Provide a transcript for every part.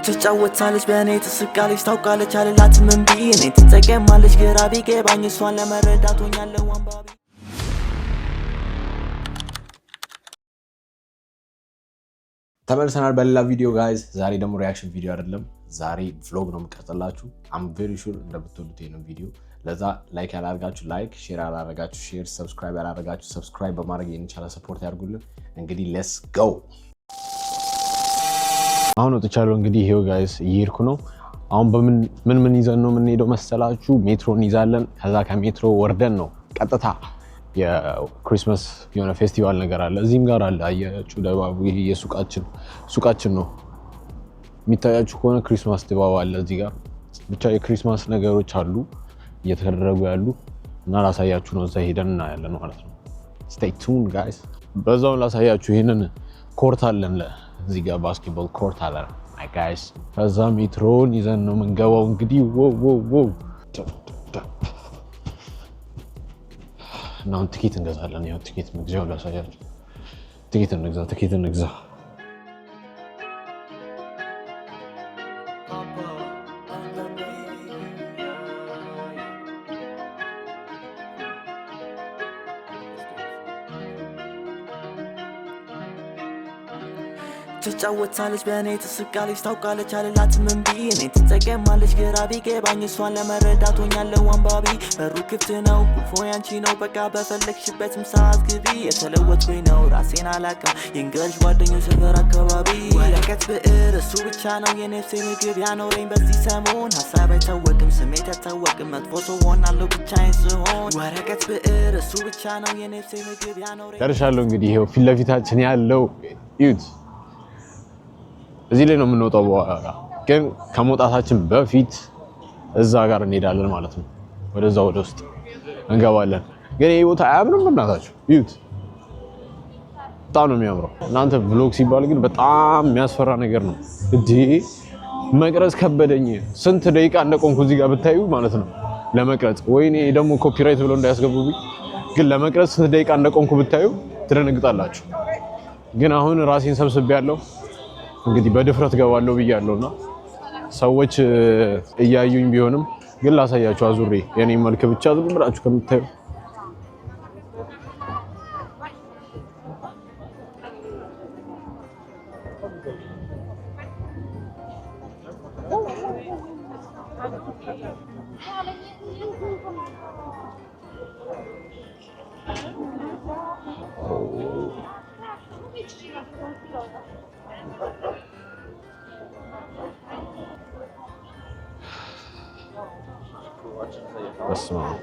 ትጫወታለች በእኔ ትስቃለች ታውቃለች አልላትም እምቢ እኔ ትጠቀማለች ግራ ቢገባኝ እሷን ለመረዳት ሆኛለሁ አንባቢ ተመልሰናል በሌላ ቪዲዮ ጋይስ ዛሬ ደግሞ ሪአክሽን ቪዲዮ አይደለም ዛሬ vlog ነው የምቀርጽላችሁ I'm very sure እንደምትወዱት ይሄን ቪዲዮ ለዛ ላይክ ያላደረጋችሁ ላይክ ሼር ያላደረጋችሁ ሼር ሰብስክራይብ ያላደረጋችሁ ሰብስክራይብ በማድረግ ይሄን ቻናል ሰፖርት ያድርጉልን እንግዲህ ሌትስ ጎ አሁን ወጥቻለሁ እንግዲህ ይሄው ጋይስ እየሄድኩ ነው አሁን በምን ይዘን ነው የምንሄደው መሰላችሁ ሜትሮን ይዛለን ከዛ ከሜትሮ ወርደን ነው ቀጥታ የክሪስማስ የሆነ ፌስቲቫል ነገር አለ እዚህም ጋር አለ አያችሁ ደባቡ ይሄ የሱቃችን ነው የሚታያችሁ ከሆነ ክሪስማስ ድባብ አለ እዚህ ጋር ብቻ የክሪስማስ ነገሮች አሉ እየተደረጉ ያሉ እና ላሳያችሁ ነው እዛ ሄደን እናያለን ማለት ነው stay tuned guys በዛው ላሳያችሁ ይሄንን ኮርት አለን እዚህ ጋር ባስኬትቦል ኮርት አለ my guys ከዛ ሜትሮን ይዘን ነው የምንገባው እንግዲህ ዎ now ticket እንገዛለን ያው ticket መግዛው ላሳያችሁ ticket እንግዛ ትጫወታለች በእኔ ትስቃለች ታውቃለች አልላትም እምቢ እኔ ትጠቀማለች ግራ ቢገባኝ እሷን ለመረዳት ሆኛለሁ አንባቢ በሩ ክፍት ነው ቁልፉ ያንቺ ነው በቃ በፈለግሽበትም ሰዓት ግቢ የተለወጥኩኝ ነው ራሴን አላውቅም የእንግሊዝ ጓደኞች ሰፈር አካባቢ ወረቀት ብዕር እሱ ብቻ ነው የነፍሴ ምግብ ያኖረኝ በዚህ ሰሞን ሀሳብ አይታወቅም ስሜት አይታወቅም መጥፎ ሰው ሆናለሁ ብቻዬን ስሆን ወረቀት ብዕር እሱ ብቻ ነው የነፍሴ ምግብ ያኖረኝ ደርሻለሁ እንግዲህ ይሄው ፊት ለፊታችን ያለው ዩት እዚህ ላይ ነው የምንወጣው በኋላ ግን ከመውጣታችን በፊት እዛ ጋር እንሄዳለን ማለት ነው ወደዛ ወደ ውስጥ እንገባለን ግን ይሄ ቦታ አያምርም እናታችሁ ዩት በጣም ነው የሚያምረው እናንተ vlog ሲባል ግን በጣም የሚያስፈራ ነገር ነው እንዴ መቅረጽ ከበደኝ ስንት ደቂቃ እንደቆምኩ እዚህ ጋር ብታዩ ማለት ነው ለመቅረጽ ወይኔ ደግሞ ኮፒራይት ብሎ እንዳያስገቡብኝ ግን ለመቅረጽ ስንት ደቂቃ እንደቆምኩ ብታዩ ትደነግጣላችሁ ግን አሁን ራሴን ሰብስቤያለሁ እንግዲህ በድፍረት ገባለሁ ብያለሁና ሰዎች እያዩኝ ቢሆንም ግን ላሳያችሁ አዙሬ የኔ መልክ ብቻ ዝም ብላችሁ ከምታዩ በስመ አብ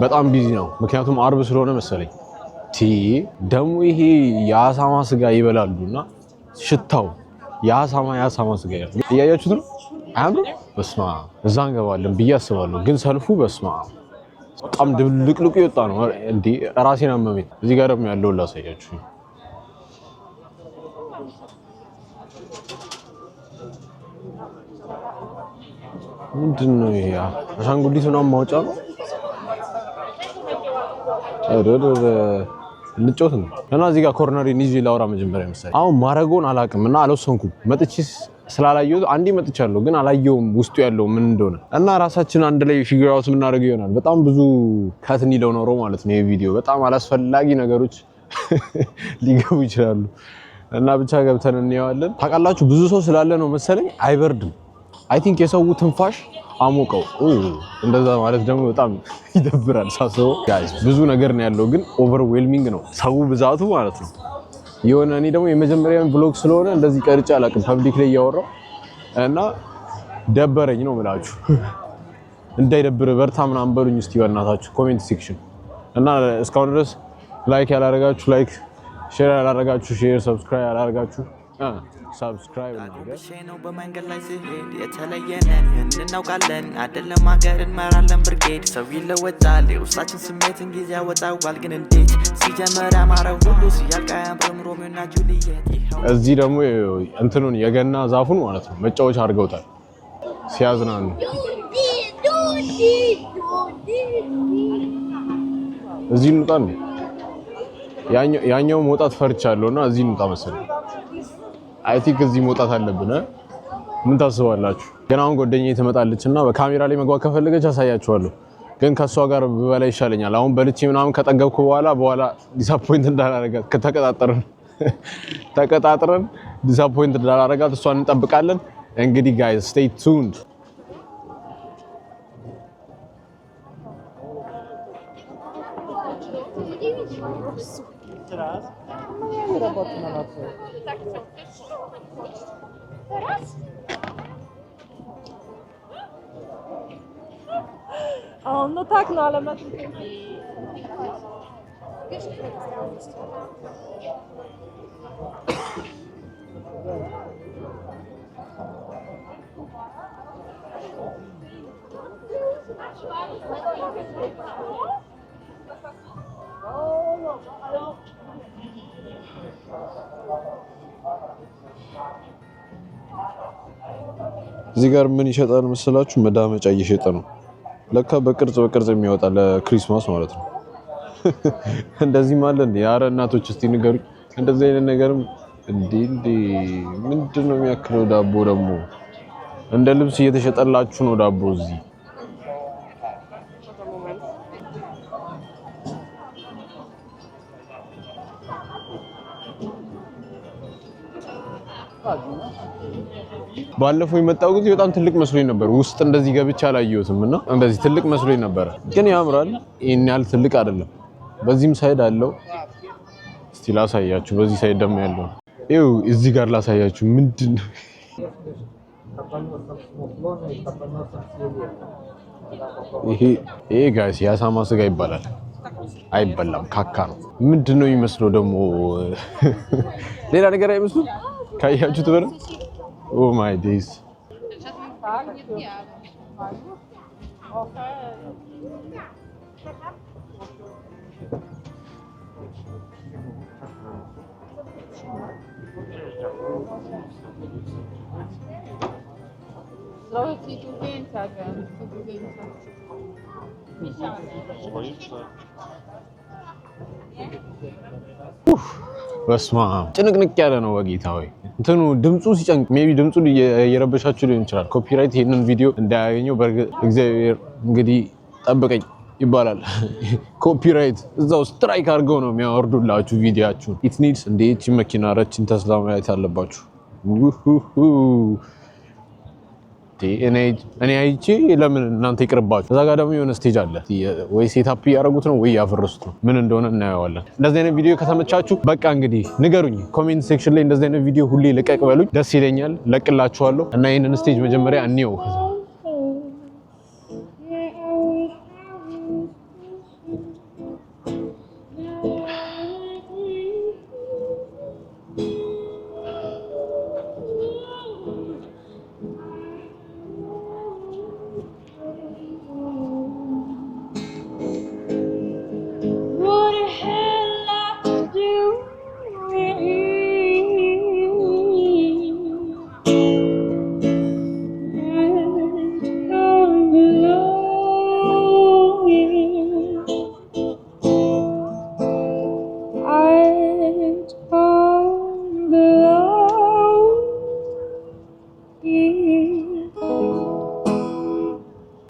በጣም ቢዚ ነው ምክንያቱም አርብ ስለሆነ መሰለኝ ደሙ ይሄ የአሳማ ስጋ ይበላሉና ሽታው የአሳማ ስጋ እያያችሁት ነው አያምሩ በስመ አብ እዛ እንገባለን ብዬ አስባለሁ ግን ሰልፉ በስመ አብ በጣም ድብልቅልቁ ይወጣ ነው እንዴ ራሴን አመመኝ እዚህ ጋር ደግሞ ያለው ላሳያችሁ ምንድነው ይሄ አሻንጉሊት ነው ማውጫ ነው ልጮት ነው እና እዚህ ጋር ኮርነሪ ኒዚ ላውራ መጀመሪያ መሰለኝ አሁን ማረጎን አላውቅምና አልወሰንኩም መጥቼ ስላላየው አንዲ መጥቻለሁ ግን አላየውም ውስጡ ያለው ምን እንደሆነ እና ራሳችን አንድ ላይ ፊግር አውት ምናደርገው ይሆናል በጣም ብዙ ካትኒ ዶኖሮ ማለት ነው ይሄ ቪዲዮ በጣም አላስፈላጊ ነገሮች ሊገቡ ይችላሉ እና ብቻ ገብተን እንየዋለን ታውቃላችሁ ብዙ ሰው ስላለ ነው መሰለኝ አይበርድም አይ ቲንክ የሰው ትንፋሽ አሞቀው እንደዛ ማለት ደግሞ በጣም ይደብራል ሳስበው ጋይስ ብዙ ነገር ነው ያለው ግን ኦቨርዌልሚንግ ነው ሰው ብዛቱ ማለት ነው የሆነ እኔ ደግሞ የመጀመሪያውን vlog ስለሆነ እንደዚህ ቀርጬ አላውቅም ፐብሊክ ላይ ያወራው እና ደበረኝ ነው የምላችሁ እንዳይደብር በርታ ምናምን በሉኝ እስቲ በእናታችሁ ኮሜንት ሴክሽን እና እስካሁን ድረስ ላይክ ያላደረጋችሁ ላይክ ሼር ያላደረጋችሁ ሼር ሰብስክራይብ ያላደረጋችሁ ሰብስክራይብ ነው በመንገድ ላይ ሲሄድ የተለየነን እንናውቃለን አይደለም ሀገር እንመራለን ብርጌድ ሰው ይለወጣል የውስጣችን ስሜትን ጊዜ ያወጣዋል ግን እንዴት ሲጀመር ያማረው ሁሉ ሲያልቅ አያምርም ሮሚዮና ጁሊየት እዚህ ደግሞ እንትኑን የገና ዛፉን ማለት ነው መጫወቻ አድርገውታል ሲያዝናኑ እዚህ እንውጣ እንዴ? ያኛው መውጣት ፈርቻለሁና እዚህ እንውጣ መሰለኝ። አይ ቲንክ እዚህ መውጣት አለብን። ምን ታስባላችሁ? ግን አሁን ጓደኛዬ ትመጣለችና በካሜራ ላይ መግባት ከፈለገች አሳያችኋለሁ። ግን ከሷ ጋር በበላ ይሻለኛል። አሁን በልቼ ምናምን ከጠገብኩ በኋላ ዲስአፖይንት እንዳላረጋት ተቀጣጥረን ዲስአፖይንት እንዳላረጋት እሷን እንጠብቃለን። እንግዲህ ጋይስ ስቴይ ቱንድ። No tak, no ale ma... እዚህ ጋር ምን ይሸጣል መሰላችሁ? መዳመጫ እየሸጠ ነው። ለካ በቅርጽ የሚያወጣ ለክሪስማስ ማለት ነው። እንደዚህ ማለት እንዴ? ኧረ እናቶች እስቲ ንገሩኝ። እንደዚህ አይነት ነገርም እንዴ ምንድነው የሚያክለው? ዳቦ ደግሞ እንደ ልብስ እየተሸጠላችሁ ነው ዳቦ እዚህ። ባለፈው የመጣው ጊዜ በጣም ትልቅ መስሎኝ ነበር። ውስጥ እንደዚህ ገብቼ አላየሁትም እና እንደዚህ ትልቅ መስሎኝ ነበር። ግን ያምራል። ይሄን ያህል ትልቅ አይደለም። በዚህም ሳይድ አለው። እስቲ ላሳያችሁ። በዚህ ሳይድ ደግሞ ያለው ይኸው እዚህ ጋር ላሳያችሁ። ምንድነው ይሄ ጋይስ የአሳማ ስጋ ይባላል። አይበላም፣ ካካ ነው። ምንድነው የሚመስለው ደግሞ? ሌላ ነገር አይመስሉም። ካያችሁት በረ ኦ ማይ ዴይስ በስማ ጭንቅንቅ ያለ ነው በጌታ ወይ እንትኑ ድምጹ ሲጨንቅ ሜቢ ድምጹ እየረበሻችሁ ሊሆን ይችላል። ኮፒራይት ይሄንን ቪዲዮ እንዳያገኘው በእርግጥ እግዚአብሔር እንግዲህ ጠብቀኝ ይባላል። ኮፒራይት እዛው ስትራይክ አድርገው ነው የሚያወርዱላችሁ ቪዲዮአችሁን። ኢት ኒድስ እንዴት መኪና ረችን ተስላ ማየት አለባችሁ። እኔ አይቼ ለምን እናንተ ይቅርባችሁ። እዛ ጋር ደግሞ የሆነ ስቴጅ አለ። ወይ ሴታፕ ያደረጉት ነው ወይ ያፈረሱት ነው። ምን እንደሆነ እናየዋለን። እንደዚህ አይነት ቪዲዮ ከተመቻችሁ በቃ እንግዲህ ንገሩኝ። ኮሜንት ሴክሽን ላይ እንደዚህ አይነት ቪዲዮ ሁሌ ልቀቅ በሉኝ፣ ደስ ይለኛል። ለቅላችኋለሁ እና ይሄንን ስቴጅ መጀመሪያ እንየው።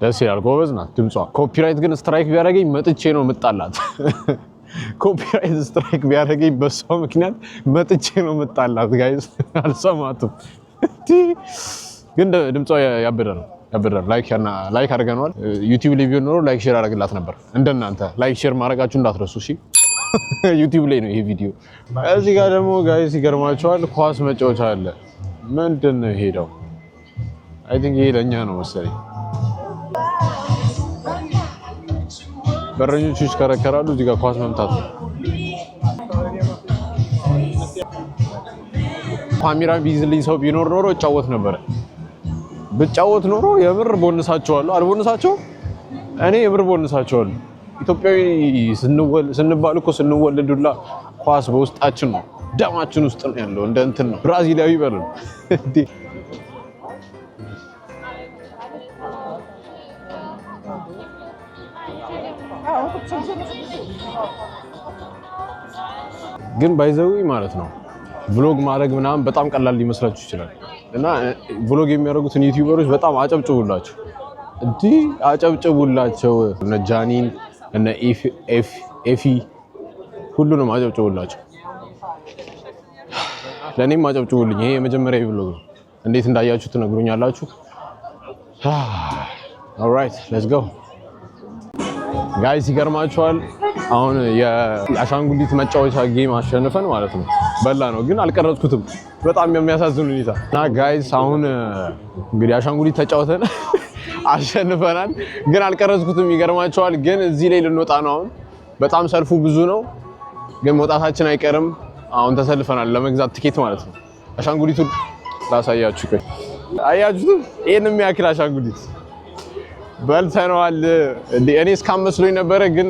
ደስ ይላል። ጎበዝ ናት ድምጿ። ኮፒራይት ግን ስትራይክ ቢያደርገኝ መጥቼ ነው የምጣላት። ኮፒራይት ስትራይክ ቢያደርገኝ በሷ ምክንያት መጥቼ ነው የምጣላት። ጋይስ አልሰማቱም። ግን ድምጿ ያበደ ነው። ላይክ አድርገናል። ዩቲዩብ ላይ ቪዲዮ ኖሮ ላይክ ሼር አደርግላት ነበር። እንደናንተ ላይክ ሼር ማድረጋችሁ እንዳትረሱ እሺ። ዩቲዩብ ላይ ነው ይሄ ቪዲዮ። እዚህ ጋር ደግሞ ጋይስ ይገርማቸዋል፣ ኳስ መጫወቻ አለ። ምንድን ነው ሄደው? አይ ቲንክ ይሄ ለኛ ነው መሰለኝ። በረኞቹ ይሽከረከራሉ። እዚህ ጋር ኳስ መምታት ነው። ካሜራ ቢይዝልኝ ሰው ቢኖር ኖሮ እጫወት ነበር። ብጫወት ኖሮ የምር ቦንሳቸዋለሁ። አልቦንሳቸው እኔ የምር ቦንሳቸዋለሁ። ኢትዮጵያዊ ስንባል እኮ ስንወለዱላ ኳስ በውስጣችን ነው፣ ደማችን ውስጥ ነው ያለው። እንደ እንትን ነው ብራዚላዊ በለው እንዴ። ግን ባይዘው ማለት ነው ቭሎግ ማድረግ ምናምን በጣም ቀላል ሊመስላችሁ ይችላል እና ቭሎግ የሚያደርጉትን ዩቲዩበሮች በጣም አጨብጭቡላቸው እንዴ አጨብጭቡላቸው እነ ጃኒን እነ ኤፊ ሁሉንም አጨብጭቡላቸው ለኔም አጨብጭቡልኝ ይሄ የመጀመሪያ ቭሎግ ነው እንዴት እንዳያችሁ ትነግሩኛላችሁ ኦልራይት ሌትስ ጎ ጋይስ ይገርማችኋል አሁን የአሻንጉሊት መጫወቻ ጌም አሸንፈን ማለት ነው በላ ነው ግን አልቀረጽኩትም በጣም የሚያሳዝን ሁኔታ እና ጋይስ አሁን እንግዲህ አሻንጉሊት ተጫውተን አሸንፈናል ግን አልቀረጽኩትም ይገርማችኋል ግን እዚህ ላይ ልንወጣ ነው አሁን በጣም ሰልፉ ብዙ ነው ግን መውጣታችን አይቀርም አሁን ተሰልፈናል ለመግዛት ቲኬት ማለት ነው አሻንጉሊቱን ላሳያችሁ አያችሁ ይሄንም ያክል አሻንጉሊት በልተነዋል እኔ እስካም መስሎኝ ነበረ ግን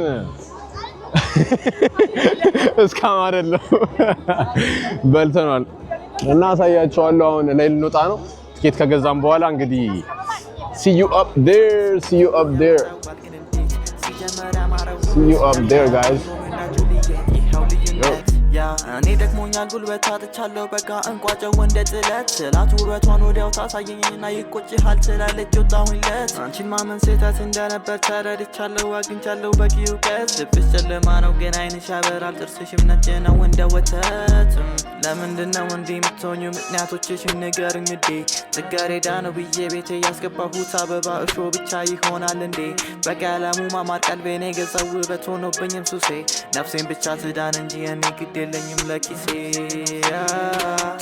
እስካም አይደለም በልተነዋል እና አሳያችኋለሁ አሁን ላይ ልንወጣ ነው ቲኬት ከገዛም በኋላ እንግዲህ see you up there guys እኔ ደክሞኛል ጉልበት አጥቻለሁ በቃ እንቋጨው እንደ ጥለት ስላት ውበቷን ወዲያው ታሳየኝና ይቆጭሃል ትላለች ወጣሁኝለት አንቺን ማመን ስህተት እንደነበር ተረድቻለሁ አግኝቻለሁ በቂ እውቀት ልብሽ ጨለማ ነው ግን አይንሽ ያበራል ጥርስሽም ነጭ ነው እንደ ወተት ለምንድነው እንዲህ የምትሆኚው ምክንያቶችሽን ንገሪኝ ውዴ ጽጌረዳ ነው ብዬ ቤቴ ያስገባሁት አበባ እሾ ብቻ ይሆናል እንዴ በቀለሙ ማማር ቀልቤን የገዛው ውበት ሆኖብኝም ሱሴ ነፍሴን ብቻ ትዳን እንጂ እኔ ግድ የለኝም ለኪሴ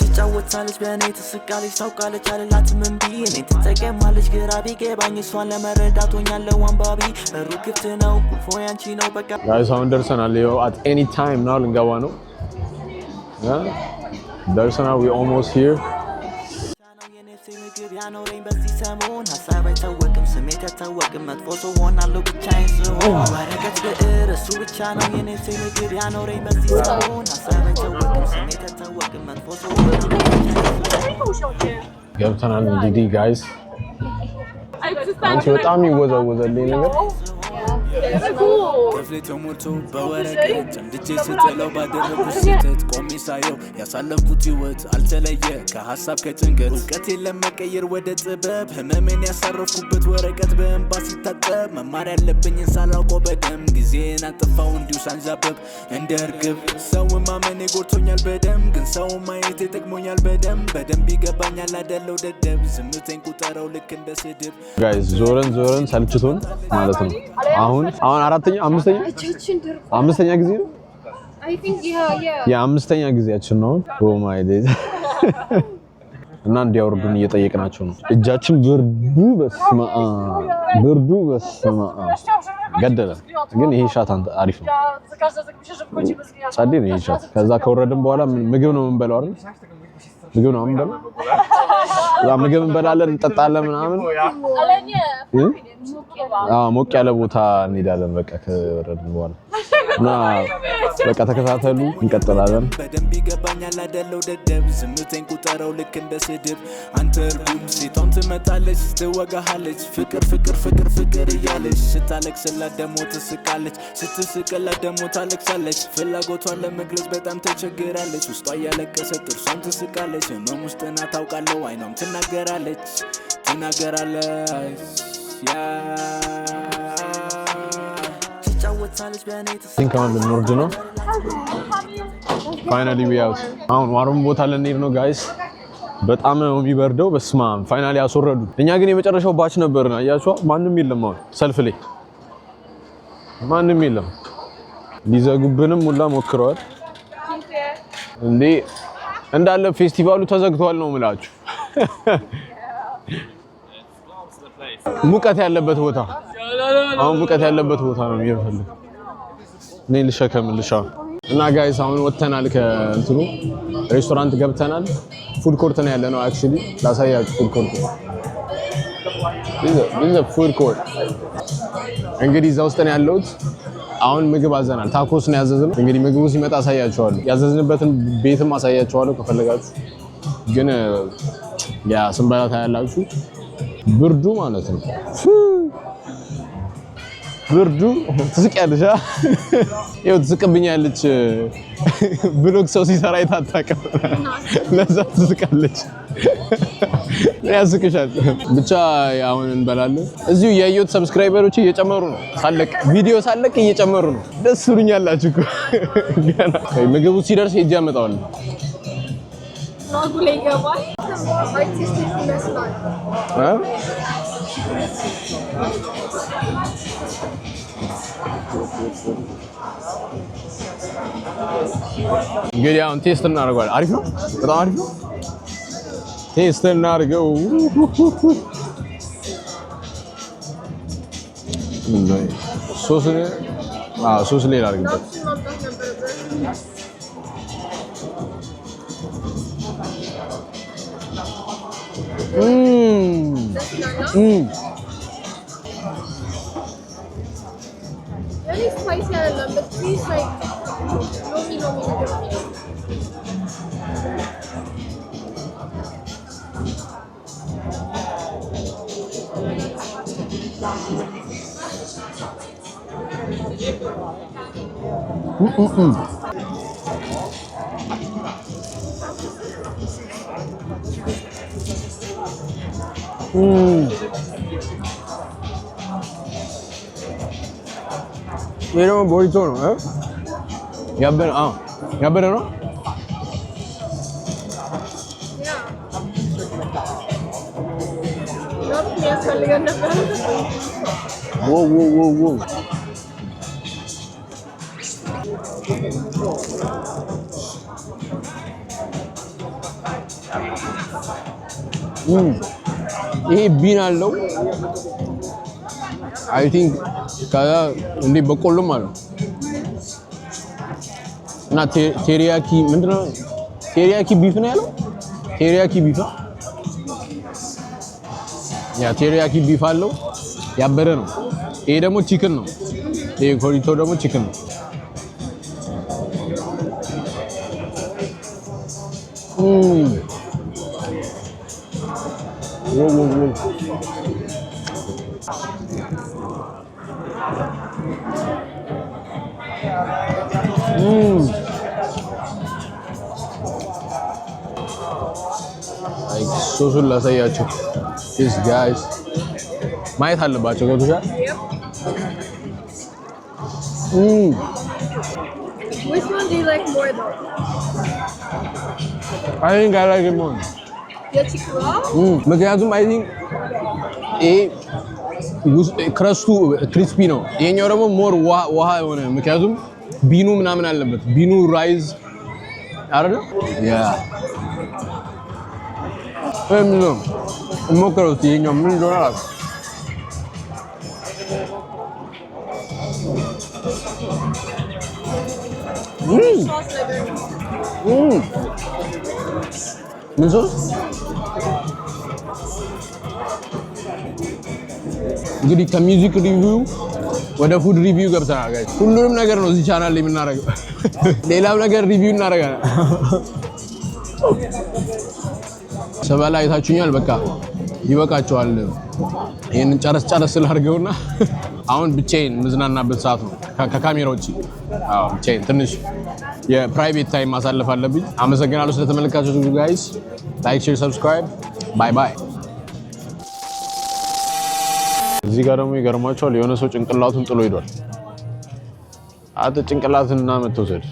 ትጫወታለች በእኔ ትስቃለች ታውቃለች አልላትም እምቢ እኔን ትጠቀማለች ግራ ቢገባኝ እሷን ለመረዳት ሆኛለሁ አንባቢ በሩ ክፍት ነው ቁልፉ ያንቺ ነው በቃ ጋይስ አሁን ደርሰናል at any time now ልንገባ ነው ደርሰናል we almost here ያኖረኝ በዚህ ሰሞን ሀሳብ አይታወቅም ስሜት አይታወቅም መጥፎ ሰው ሆናለሁ ብቻዬን ስሆን ወረቀት ብዕር እሱ ብቻ ነው የኔ ምግብ ያኖረኝ በዚህ ሰሞን ሀሳብ አይታወቅም ስሜት አይታወቅም መጥፎ ሰው ሆናለሁ ገብተናል እንግዲህ ጋይስ አንቺ በጣም ይወዛወዛልኝ ነገር ክፍሌ ተሞልቶ በወረቀት ጨምድጄ ስጥለው ባደረጉት ስህተት ቆሜ ሳየው ያሳለፍኩት ህይወት አልተለየ ከሀሳብ ከጭንቀት እውቀቴን ለመቀየር ወደ ጥበብ ህመሜን ያሳረፍኩበት ወረቀት በእንባ ሲታጠብ መማር ያለብኝን ሳላውቀው በደም ጊዜን አጥፋው እንዲሁ ሳንዣበብ እንደ እርግብ ሰውን ማመኔ ጎድቶኛል በደም ግን ሰው ማየት ይጠቅሞኛል በደንብ ይገባኛል አይደለው ደደብ ዝምቴን ቁጠረው ልክ እንደ ስድብ ጋይስ ዞረን ሰልችቶን ማለት ነው አሁን አምስተኛ ጊዜ ነው የአምስተኛ ጊዜያችን ነው ኦ ማይ ዴይ እና እንዲያወርዱን እየጠየቅናቸው ነው እጃችን ብርዱ በስማ ገደለ ግን ይሄ ሻት አሪፍ ነው ጻዴ ነው ይሄ ሻት ከዛ ከወረድን በኋላ ምግብ ነው የምንበላው አይደል ምግብ እንበላለን እንጠጣለን ምናምን ሞቅ ያለ ቦታ እንሄዳለን በቃ ከወረድን በኋላ እና በቃ ተከታተሉ እንቀጥላለን በደንብ ይገባኛል አይደለው ደደብ ዝምቴን ቁጠረው ልክ እንደ ስድብ አንተ እርጉም ሴቷን ትመጣለች ትወጋሃለች ፍቅር እያለች ስታለቅስላት ደሞ ትስቃለች ስትስቅላት ደሞ ታለቅሳለች ፍላጎቷን ለመግለጽ በጣም ተቸግራለች ውስጧ እያለቀሰ ጥርሷን ትስቃለች ህመም ውስጥ ናት ታውቃለሁ አይኗም ትናገራለች ሲንካውን ልንወርድ ነው ፋይናሊ ዊ አውት አሁን ዋሩም ቦታ ልንሄድ ነው ጋይስ በጣም ነው የሚበርደው በስማም ፋይናሊ አስወረዱ እኛ ግን የመጨረሻው ባች ነበርና አያችሁ ማንንም የለም አሁን ሰልፍ ላይ ማንንም የለም ሊዘጉብንም ሁላ ሞክረዋል እንዴ እንዳለ ፌስቲቫሉ ተዘግቷል ነው የምላችሁ ሙቀት ያለበት ቦታ አሁን ሙቀት ያለበት ቦታ ነው የሚፈልግ እኔ ልሸከምልሽ እና ጋይስ አሁን ወጥተናል ከእንትኑ ሬስቶራንት ገብተናል ፉድ ኮርት ነው ያለነው አክቹሊ ላሳያችሁ ፉድ ኮርት ይዘ ፉድ ኮርት እንግዲህ እዛ ውስጥ ነው ያለሁት አሁን ምግብ አዘናል ታኮስ ነው ያዘዝነው እንግዲህ ምግቡ ሲመጣ አሳያችኋለሁ ያዘዝንበትን ቤትም አሳያችኋለሁ ከፈለጋችሁ ግን ያ ስንበላ ታያላችሁ ብርዱ ማለት ነው ብርዱ ትስቂያለሽ ይኸው ትስቅብኛለች ብሎግ ሰው ሲሰራ አይታጣቀም ለዛ ትስቃለች ያስቅሻል ብቻ አሁን እንበላለን እዚሁ ያየሁት ሰብስክራይበሮች እየጨመሩ ነው ሳለቅ ቪዲዮ ሳለቅ እየጨመሩ ነው ደስ ብሉኛላችሁ እኮ ምግቡ ሲደርስ ሄጄ አመጣዋለሁ ሎጉ ላይ ገባል አርቲስቲክ ይመስላል እንግዲህ አሁን ቴስት እናደርገዋለን አሪፍ ነው በጣም አሪፍ ነው ቴስት እናድርገው ሶስ ሌላ አድርግበት Very spicy አይደለም but it's like lomi ये ना बोरितो no है याबे no Whoa. ይሄ ቢን አለው አይ ቲንክ ካዛ እንዴ በቆሎም አለው እና ቴሪያኪ ምንድነው ቴሪያኪ ቢፍ ነው ያለው ቴሪያኪ ቢፍ ያ ቴሪያኪ ቢፍ አለው ያበረ ነው ይሄ ደግሞ ቺክን ነው ይሄ ኮሪቶ ደግሞ ቺክን ነው Whoa. Like ሶሱን ላሳያችሁ this guys ማየት አለባቸው ገብቶሻል Which one do you like more though? I think I like it more The chicken raw? ምክንያቱም I think ክረስቱ ክሪስፒ ነው የኛው ደግሞ ሞር ውሃ የሆነ ምክንያቱም ቢኑ ምናምን አለበት ቢኑ ራይዝ አይደል ያ ምንም ሞክረው የኛው ምን እንደሆነ አላውቅም ምን ሶስ እንግዲህ ከሚውዚክ ሪቪው ወደ ፉድ ሪቪው ገብተናል ጋይስ ሁሉንም ነገር ነው እዚህ ቻናል ላይ የምናደርገው ሌላም ነገር ሪቪው እናደርጋለን ሰበላ አይታችሁኛል በቃ ይበቃቸዋል ይሄንን ጨረስ ስላርገውና አሁን ብቻዬን መዝናናበት ሰዓት ነው ከካሜራ ውጪ ብቻዬን ትንሽ የፕራይቬት ታይም ማሳለፍ አለብኝ አመሰግናለሁ ስለተመለከታችሁ ጋይስ ላይክ ሼር ሰብስክራይብ ባይ እዚህ ጋር ደግሞ ይገርማችኋል የሆነ ሰው ጭንቅላቱን ጥሎ ሄዷል አተ ጭንቅላትን እና መተውሰድ